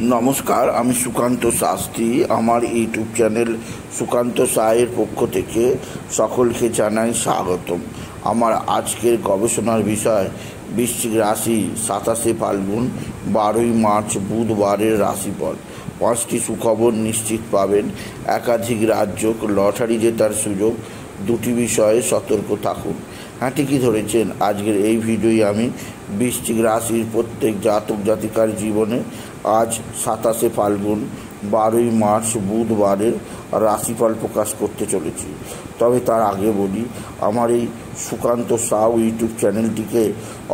নমস্কার, আমি সুকান্ত শাস্ত্রী। আমার ইউটিউব চ্যানেল সুকান্ত সায়ের পক্ষ থেকে সকলকে জানাই স্বাগতম। আমার আজকের গবেষণার বিষয় বৃশ্চিক রাশি 27শে ফাল্গুন 12ই মার্চ বুধবারের রাশিফল। 5টি সুখবর নিশ্চিত পাবেন, একাধিক রাজ্য, লটারি জেতার সুযোগ। 2টি বিষয়ে সতর্ক থাকুন। হ্যাঁ, ঠিকই ধরেছেন। আজকের এই ভিডিওয় আমি বৃশ্চিক রাশির প্রত্যেক জাতক জাতিকার জীবনে আজ 27শে ফাল্গুন 12ই মার্চ বুধবারের রাশিফল প্রকাশ করতে চলেছি। তবে তার আগে বলি, আমার এই সুকান্ত সাউ ইউটিউব চ্যানেলটিকে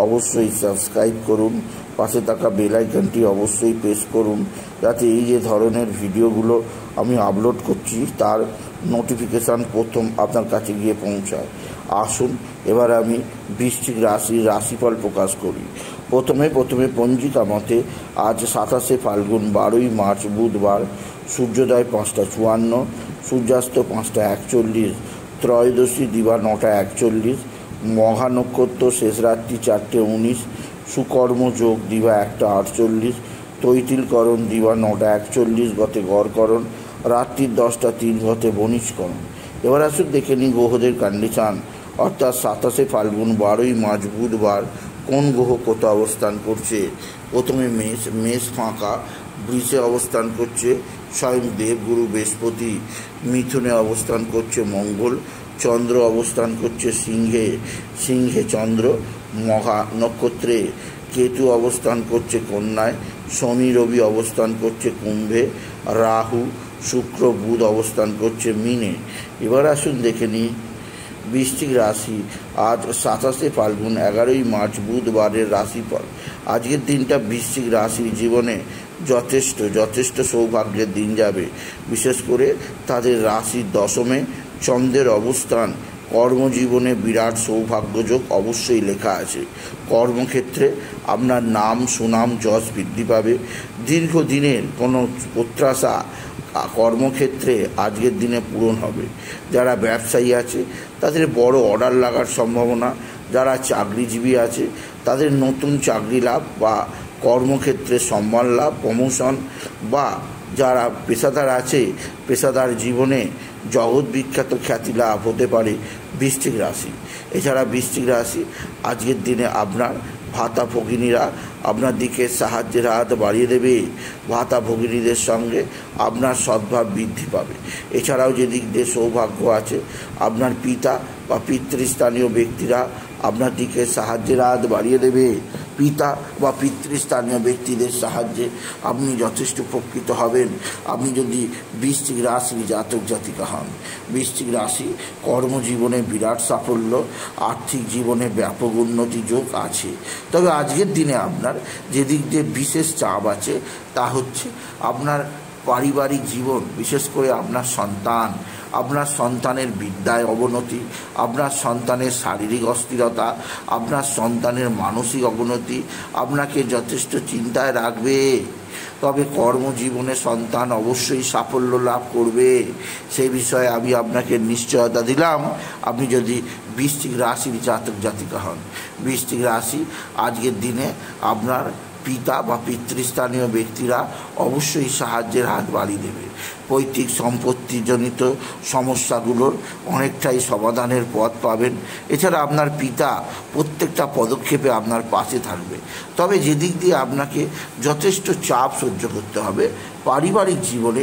অবশ্যই সাবস্ক্রাইব করুন, পাশে থাকা বেল আইকনটি অবশ্যই প্রেস করুন, যাতে এই যে ধরনের ভিডিওগুলো আমি আপলোড করছি তার নোটিফিকেশান প্রথম আপনার কাছে গিয়ে পৌঁছায়। আসুন এবার আমি বৃশ্চিক রাশির রাশিফল প্রকাশ করি। প্রথমে পঞ্জিকা মতে আজ 27শে ফাল্গুন 12ই মার্চ বুধবার, সূর্যোদয় 5টা 54, সূর্যাস্ত 5টা 41, ত্রয়োদশী দিবা 9টা 41, মঘা নক্ষত্র শেষ রাত্রি 4টে 19, সুকর্ম যোগ দিবা 1টা 48, তৈতিলকরণ দিবা 9টা 41 গতে গড়করণ, রাত্রি 10টা 3 গতে বণিজকরণ। এবার আসুন দেখে নিই গ্রহদের কন্ডিশান, অর্থাৎ 27শে ফাল্গুন 12ই মার্চ বুধবার কোন গ্রহ কোথা অবস্থান করছে। প্রথমে মেষ ফাঁকা, বৃষে অবস্থান করছে স্বয়ং দেবগুরু বৃহস্পতি, মিথুনে অবস্থান করছে মঙ্গল, চন্দ্র অবস্থান করছে সিংহে চন্দ্র মঘা নক্ষত্রে, কেতু অবস্থান করছে কন্যায়, শনি রবি অবস্থান করছে কুম্ভে, রাহু শুক্র বুধ অবস্থান করছে মীনে। এবার আসুন দেখে নিই বৃশ্চিক রাশি আজ 27শে ফাল্গুন 11ই মার্চ বুধবারের রাশিফল। আজকের দিনটা বৃশ্চিক রাশির জীবনে যথেষ্ট সৌভাগ্যের দিন যাবে। বিশেষ করে তাদের রাশির দশমে চন্দ্রের অবস্থান কর্মজীবনে বিরাট সৌভাগ্যযোগ অবশ্যই লেখা আছে। কর্মক্ষেত্রে আপনার নাম সুনাম যশ বৃদ্ধি পাবে। দীর্ঘদিনের কোনো প্রত্যাশা কর্মক্ষেত্রে আজকের দিনে পূরণ হবে। যারা ব্যবসায়ী আছে তাদের বড় অর্ডার লাগার সম্ভাবনা, যারা চাকরিজীবী আছে তাদের নতুন চাকরি লাভ বা কর্মক্ষেত্রে সম্মান লাভ, প্রমোশন, বা যারা পেশাদার আছে পেশাদার জীবনে জগৎ বিখ্যাত খ্যাতি লাভ হতে পারে বৃশ্চিক রাশি। এছাড়া বৃশ্চিক রাশি আজকের দিনে আপনার ভাতা ভগিনীরা আপনার দিকে সাহায্যের হাত বাড়িয়ে দেবে। ভাতা ভগিনীদের সঙ্গে আপনার সদ্ভাব বৃদ্ধি পাবে। এছাড়াও যে দিক দিয়ে সৌভাগ্য আছে, আপনার পিতা বা পিতৃস্থানীয় ব্যক্তিরা আপনার দিকে সাহায্যের হাত বাড়িয়ে দেবে। পিতা বা পিতৃস্থানীয় ব্যক্তিদের সাহায্যে আপনি যথেষ্ট উপকৃত হবেন আপনি যদি বৃশ্চিক রাশির জাতক জাতিকা হন। বৃশ্চিক রাশি কর্মজীবনে বিরাট সাফল্য, আর্থিক জীবনে ব্যাপক উন্নতি যোগ আছে। তবে আজকের দিনে আপনার যে দিক দিয়ে বিশেষ চাপ আছে তা হচ্ছে আপনার পারিবারিক জীবন, বিশেষ করে আপনার সন্তানের বিদ্যায় অবনতি, আপনার সন্তানের শারীরিক অস্থিরতা, আপনার সন্তানের মানসিক অবনতি আপনাকে যথেষ্ট চিন্তায় রাখবে। তবে কর্মজীবনে সন্তান অবশ্যই সাফল্য লাভ করবে, সেই বিষয়ে আমি আপনাকে নিশ্চয়তা দিলাম আপনি যদি বৃশ্চিক রাশির জাতক জাতিকা হন। বৃশ্চিক রাশি আজকের দিনে আপনার পিতা বা পিতৃস্থানীয় ব্যক্তিরা অবশ্যই সাহায্যের হাত বাড়িয়ে দেবে। পৈতৃক সম্পত্তিজনিত সমস্যাগুলোর অনেকটাই সমাধানের পথ পাবেন। এছাড়া আপনার পিতা প্রত্যেকটা পদক্ষেপে আপনার পাশে থাকবে। তবে যেদিক দিয়ে আপনাকে যথেষ্ট চাপ সহ্য করতে হবে, পারিবারিক জীবনে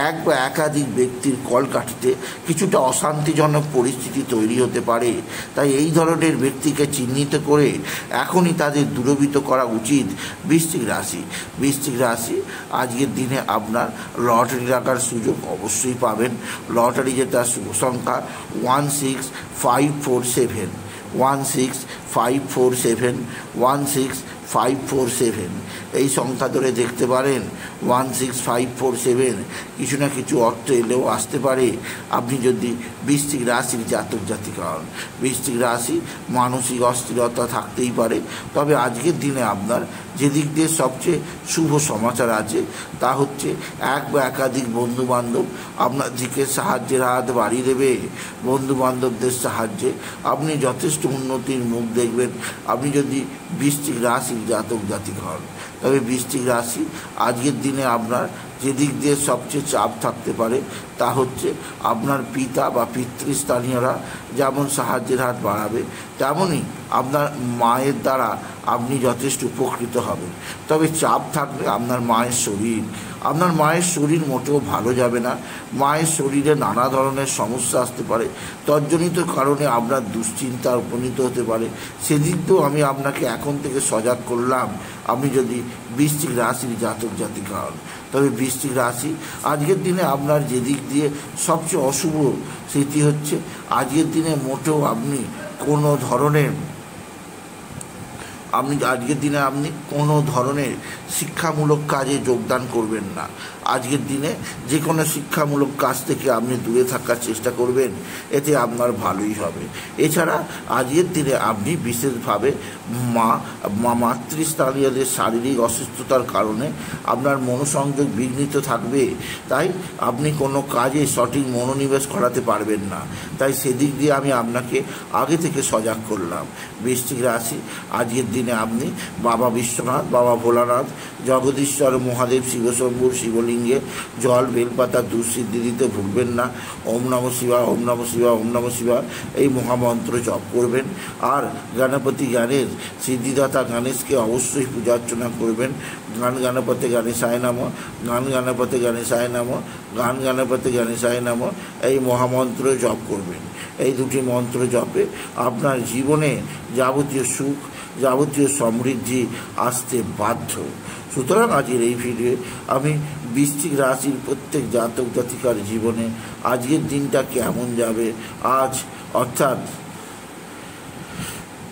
এক বা একাধিক ব্যক্তির কলকাঠিতে কিছুটা অশান্তিজনক পরিস্থিতি তৈরি হতে পারে। তাই এই ধরনের ব্যক্তিকে চিহ্নিত করে এখনই তাদের দূরীভূত করা উচিত। বৃশ্চিক রাশি আজকের দিনে আপনার লটারি লাগার সুযোগ অবশ্যই পাবেন। লটারি জেতার শুভ সংখ্যা 16547, 16547, 16547 এই সংখ্যা ধরে দেখতে পারেন। 16547 কিছু না কিছু অর্থ এলেও আসতে পারে আপনি যদি বৃশ্চিক রাশির জাতক জাতিকা হন। বৃশ্চিক রাশি মানসিক অস্থিরতা থাকতেই পারে। তবে আজকের দিনে আপনার যে দিক দিয়ে সবচেয়ে শুভ সমাচার আছে তা হচ্ছে এক বা একাধিক বন্ধুবান্ধব আপনার দিকে সাহায্যের হাত বাড়িয়ে দেবে। বন্ধুবান্ধবদের সাহায্যে আপনি যথেষ্ট উন্নতির মুখ দেখবেন আপনি যদি বৃশ্চিক রাশির জাতক জাতিকা হন। তবে বৃশ্চিক রাশি আজকের দিনে আপনার যে দিক দিয়ে সবচেয়ে চাপ থাকতে পারে তা হচ্ছে আপনার পিতা বা পিতৃস্থানীয়রা যেমন সাহায্যের হাত বাড়াবে, তেমনই আপনার মায়ের দ্বারা আপনি যথেষ্ট উপকৃত হবেন। তবে চাপ থাকবে আপনার মায়ের শরীর মোটেও ভালো যাবে না। মায়ের শরীরে নানা ধরনের সমস্যা আসতে পারে, তজ্জনিত কারণে আপনার দুশ্চিন্তার উপনীত হতে পারে। সেদিক দিয়েও আমি আপনাকে এখন থেকে সজাগ করলাম, আপনি যদি বৃশ্চিক রাশির জাতক জাতিকা হন। তবে বৃশ্চিক রাশি আজকের দিনে আপনার যে দিক দিয়ে সবচেয়ে অশুভ সেটি হচ্ছে আজকের দিনে মোটেও আপনি কোনো ধরনের শিক্ষামূলক কাজে যোগদান করবেন না। আজকের দিনে যে কোনো শিক্ষামূলক কাজ থেকে আপনি দূরে থাকার চেষ্টা করবেন, এতে আপনার ভালোই হবে। এছাড়া আজকের দিনে আপনি বিশেষভাবে মাতৃস্থানীয়দের শারীরিক অসুস্থতার কারণে আপনার মনোসংযোগ বিঘ্নিত থাকবে, তাই আপনি কোনো কাজে সঠিক মনোনিবেশ করাতে পারবেন না। তাই সেদিক দিয়ে আমি আপনাকে আগে থেকে সজাগ করলাম। বৃশ্চিক রাশি আজকের দিনে আপনি বাবা বিশ্বনাথ, বাবা ভোলানাথ, জগদীশ্বর মহাদেব, শিবশম্ভুর শিবলিঙ্গে জল বেলপাতা দুঃসিদ্ধি দিতে ভুলবেন না। ওম নমঃ শিবায়, ওম নমঃ শিবায়, ওম নমঃ শিবায় এই মহামন্ত্র জপ করবেন। আর গণপতি গণেশ, সিদ্ধিদাতা গণেশকে অবশ্যই পূজা অর্চনা করবেন। গান গণপতি গণেশায় নমঃ, গান গণপতি গণেশায় নমঃ, গান গণপতি গণেশায় নমঃ এই মহামন্ত্র জপ করবেন। এই দুটি মন্ত্র জপে আপনার জীবনে যাবতীয় সুখ, যাবতীয় সমৃদ্ধি আসতে বাধ্য। সুতরাং আজকের এই ভিডিও আমি বৃশ্চিক রাশির প্রত্যেক জাতক জাতিকার জীবনে আজকের দিনটা কেমন যাবে, আজ অর্থাৎ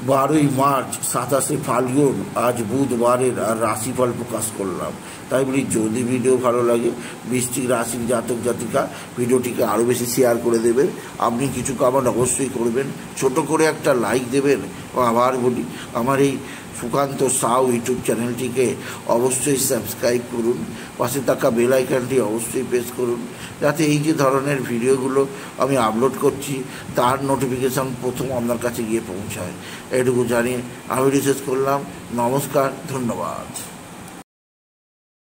12ই মার্চ 27শে ফাল্গুন, আজ বুধবারের আর রাশিফল প্রকাশ করলাম। তাই বলি, যদি ভিডিও ভালো লাগে বৃশ্চিক রাশির জাতক জাতিকা ভিডিওটিকে আরও বেশি শেয়ার করে দেবেন। আপনি কিছু কমেন্ট অবশ্যই করবেন, ছোট করে একটা লাইক দেবেন। আবার বলি, আমার এই সুকান্ত সাউ ইউটিউব চ্যানেলটিকে অবশ্যই সাবস্ক্রাইব করুন, পাশে থাকা বেল আইকনটি অবশ্যই প্রেস করুন, যাতে এই যে ধরনের ভিডিওগুলো আমি আপলোড করছি তার নোটিফিকেশান প্রথম আপনার কাছে গিয়ে পৌঁছায়। এটুকু জানিয়ে আমি শেষ করলাম। নমস্কার, ধন্যবাদ।